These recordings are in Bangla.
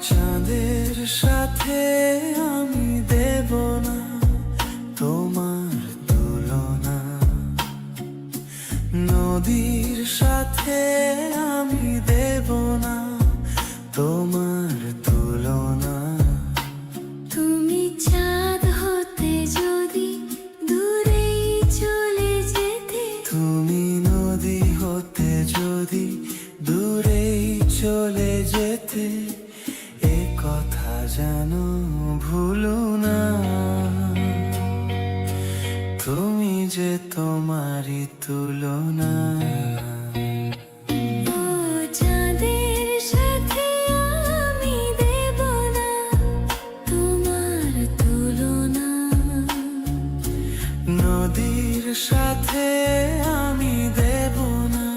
চাঁদের সাথে আমি দেব না তোমার তুলনা, নদীর সাথে আমি দেব না তোমার তুলনা। তুমি চাঁদ হতে যদি দূরেই চলে যেতে, তুমি নদী হতে যদি দূরেই চলে যেতে, এ কথা যেন ভুলো না। তুমি যে তোমারই তুলনা। ও চাঁদের সাথে আমি দেব না তোমার তুলনা, নদীর সাথে আমি দেব না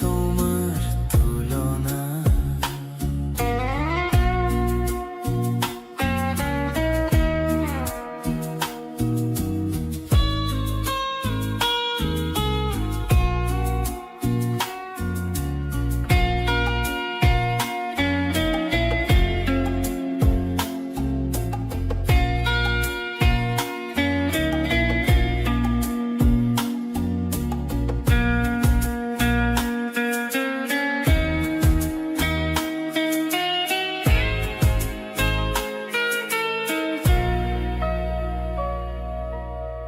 তোমার তুলনা।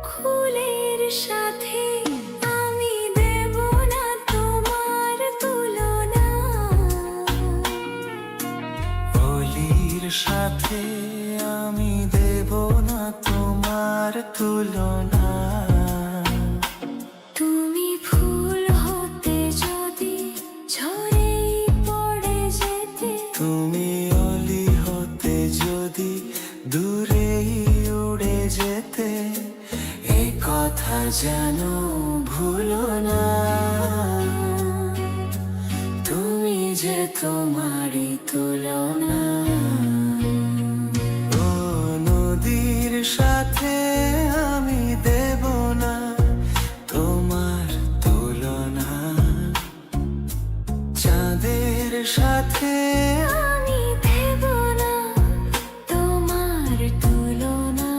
ফুলের সাথে আমি দেব না তোমার তুলনা, অলির সাথে আমি দেব না তোমার তুলনা। তুমি ফুল হতে যদি ঝরেই পড়ে যেতে, তুমি অলি হতে যদি দূরেই উড়ে যেতে, এই কথা যেন ভুলো না। তুমি যে তোমারই তুলনা। ও নদীর সাথে আমি দেব না তোমার তুলনা, চাঁদের সাথে আমি দেব না তোমার তুলনা।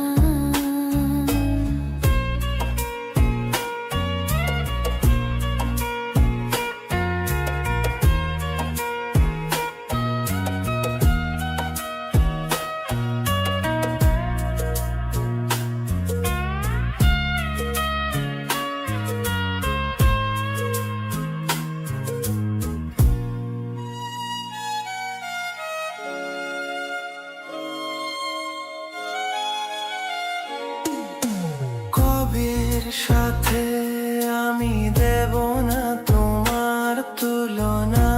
কবির সাথে আমি দেব না তোমার তুলনা,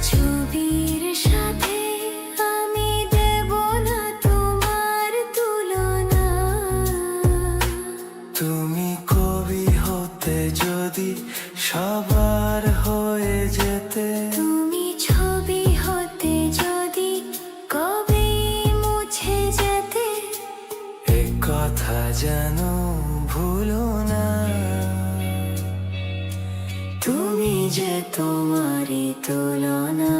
ছবির সাথে আমি দেব না তোমার তুলনা, তুমি কবি হতে যদি সবার হয়ে যেতে, তুমি ছবি হতে যদি কবে মুছে যেতে, এ কথা যেন ভুলো না। তুমি যে তোমারই তুলনা।